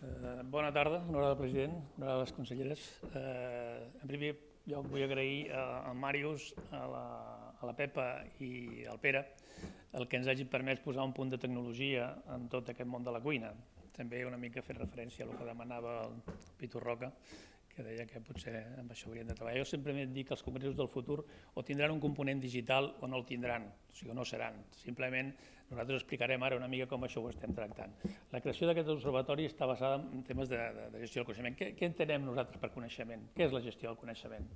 Bona tarda, honorable president, honorables conselleres. En primer lloc vull agrair al Màrius, a la Pepa i al Pere el que ens hagi permès posar un punt de tecnologia en tot aquest món de la cuina. També una mica fer referència al que demanava el Pitu Roca, que deia que potser amb això hauríem de treballar. Jo sempre m'he dit que els congressos del futur o tindran un component digital o no el tindran, o sigui, no seran. Simplement nosaltres explicarem ara una mica com això ho estem tractant. La creació d'aquest observatori està basada en temes de gestió del coneixement. Què entenem nosaltres per coneixement? Què és la gestió del coneixement?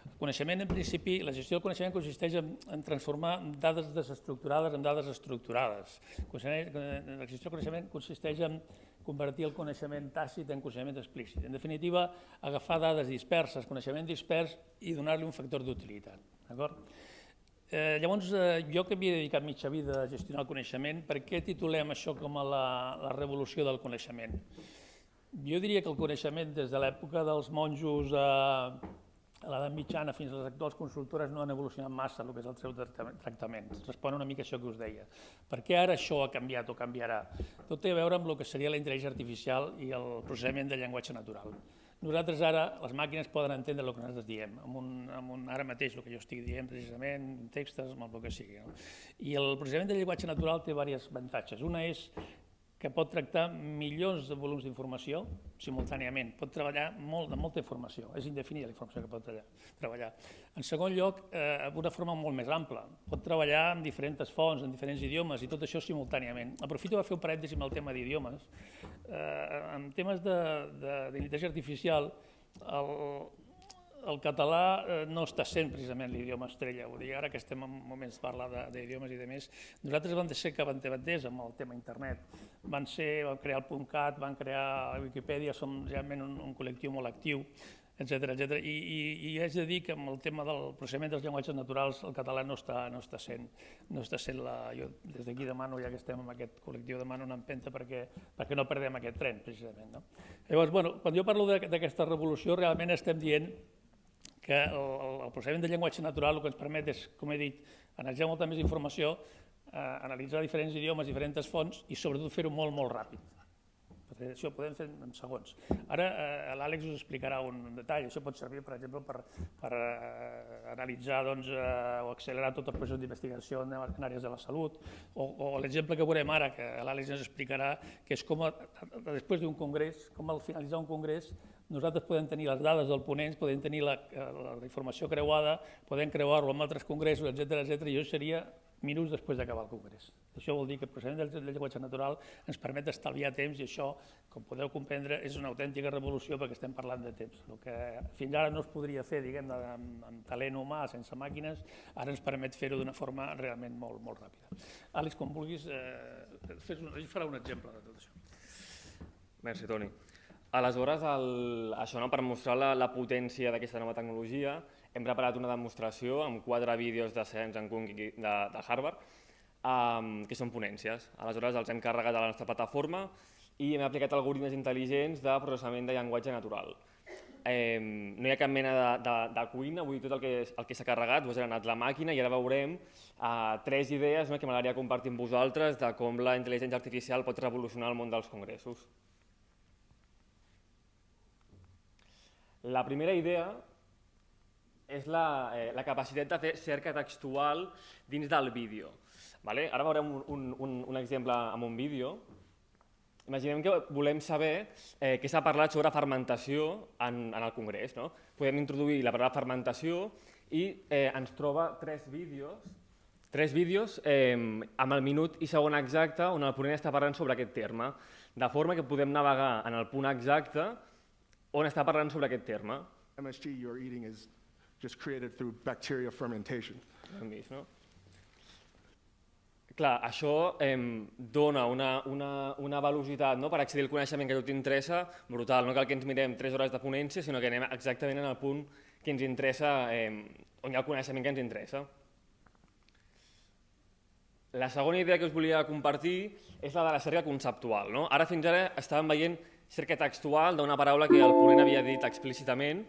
El coneixement, en principi, la gestió del coneixement consisteix en transformar dades desestructurades en dades estructurades. La gestió del coneixement consisteix en convertir el coneixement tàcit en coneixement explícit. En definitiva, agafar dades disperses, coneixement dispers i donar-li un factor d'utilitat. Llavors, jo que m'he dedicat mitja vida a gestionar el coneixement, per què titulem això com a la revolució del coneixement? Jo diria que el coneixement des de l'època dels monjos a l'edat mitjana fins a les actuals consultores no han evolucionat massa el que és el seu tractament. Respon una mica a això que us deia. Per què ara això ha canviat o canviarà? Tot té a veure amb el que seria la intel·ligència artificial i el processament de llenguatge natural. Nosaltres ara, les màquines poden entendre el que nosaltres diem, ara mateix el que jo estic dient precisament, textos, amb el que sigui. I el processament de llenguatge natural té diversos avantatges. Una és que pot tractar milions de volums d'informació simultàniament, pot treballar de molta informació, és indefinida la informació que pot treballar. En segon lloc, d'una forma molt més ampla, pot treballar amb diferents fonts, en diferents idiomes i tot això simultàniament. Aprofito per fer un parèntesi amb el tema d'idiomes. En temes d'intel·ligència artificial, el català no està sent precisament l'idioma estrella, vull dir, ara que estem en moments de parlar d'idiomes i de més, nosaltres vam ser capdavanters amb el tema internet, van crear el .cat, van crear la Wikipedia, som realment un col·lectiu molt actiu, etcètera. I haig de dir que amb el tema del processament dels llenguatges naturals el català no està sent jo des d'aquí demano, ja que estem en aquest col·lectiu, demano una empenta perquè no perdem aquest tren, precisament. Llavors, quan jo parlo d'aquesta revolució, realment estem dient que el processament de llenguatge natural el que ens permet és, com he dit, analitzar molta més informació, analitzar diferents idiomes, diferents fonts i sobretot fer-ho molt, molt ràpid. Això ho podem fer en segons. Ara l'Àlex us explicarà un detall. Això pot servir, per exemple, per analitzar o accelerar tots els processos d'investigació en àrees de la salut, o l'exemple que veurem ara, que l'Àlex ens explicarà, que és com després d'un congrés, com al finalitzar un congrés, nosaltres podem tenir les dades del ponent, podem tenir la informació creuada, podem creuar-lo amb altres congressos, etcètera, i això seria minuts després d'acabar el congrés. Això vol dir que el processament del llenguatge natural ens permet estalviar temps i això, com podeu comprendre, és una autèntica revolució perquè estem parlant de temps. El que fins ara no es podria fer, diguem, amb talent humà, sense màquines, ara ens permet fer-ho d'una forma realment molt, molt ràpida. Àlex, com vulguis, farà un exemple de tot això. Merci, Toni. Aleshores, per mostrar la potència d'aquesta nova tecnologia, hem preparat una demostració amb 4 vídeos de Science & Cooking de Harvard, que són ponències. Aleshores, els hem carregat a la nostra plataforma i hem aplicat algoritmes intel·ligents de processament de llenguatge natural. No hi ha cap mena de cuina, vull dir, tot el que s'ha carregat ho ha generat la màquina i ara veurem 3 idees que m'agradaria compartir amb vosaltres de com la intel·ligència artificial pot revolucionar el món dels congressos. La primera idea és la capacitat de fer cerca textual dins del vídeo. Ara veurem un exemple amb un vídeo. Imaginem que volem saber què s'ha parlat sobre fermentació en el congrés. Podem introduir la paraula fermentació i ens troba 3 vídeos amb el minut i segon exacte on el ponent està parlant sobre aquest terme, de forma que podem navegar en el punt exacte on està parlant sobre aquest terme. MSG you're eating is just created through bacteria fermentation. Hem vist, no? Clar, això dona una velocitat per accedir al coneixement que a tu t'interessa brutal. No cal que ens mirem 3 hores de ponència, sinó que anem exactament en el punt que ens interessa, on hi ha el coneixement que ens interessa. La segona idea que us volia compartir és la de la cerca conceptual. Ara fins ara estàvem veient cerca textual d'una paraula que el ponent havia dit explícitament.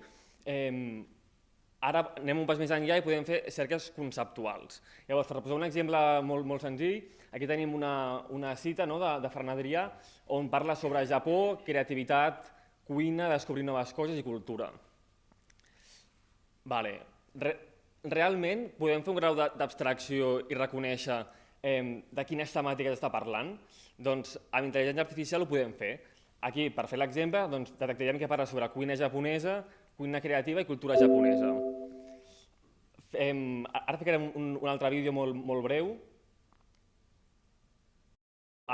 Ara anem un pas més enllà i podem fer cerques conceptuals. Llavors, per posar un exemple molt senzill, aquí tenim una cita de Ferran Adrià on parla sobre Japó, creativitat, cuina, descobrir noves coses i cultura. Realment podem fer un grau d'abstracció i reconèixer de quines temàtiques està parlant? Doncs amb intel·ligència artificial ho podem fer. Aquí, per fer l'exemple, detectarem que parla sobre cuina japonesa, cuina creativa i cultura japonesa. Ara ficarem un altre vídeo molt breu.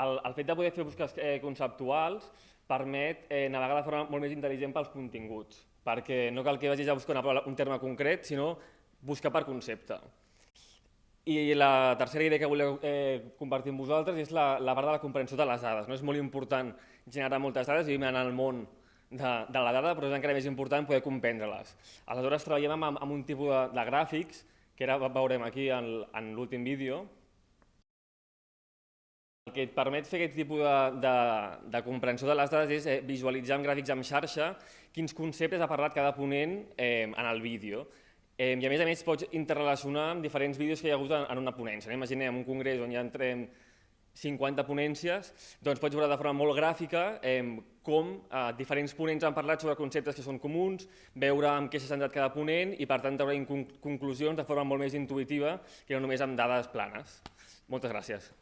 El fet de poder fer busques conceptuals permet navegar de forma molt més intel·ligent pels continguts, perquè no cal que vagis a buscar un terme concret, sinó buscar per concepte. I la tercera idea que volia compartir amb vosaltres és la part de la comprensió de les dades. És molt important generar moltes dades, vivim en el món de la dada, però és encara més important poder comprendre-les. Aleshores treballem amb un tipus de gràfics, que ara veurem aquí en l'últim vídeo. El que et permet fer aquest tipus de comprensió de les dades és visualitzar amb gràfics en xarxa quins conceptes ha parlat cada ponent en el vídeo. I a més pots interrelacionar amb diferents vídeos que hi ha hagut en una ponència. Imaginem un congrés on hi ha 50 ponències, doncs pots veure de forma molt gràfica com diferents ponents han parlat sobre conceptes que són comuns, veure amb què s'ha centrat cada ponent i per tant treure conclusions de forma molt més intuïtiva que no només amb dades planes. Moltes gràcies.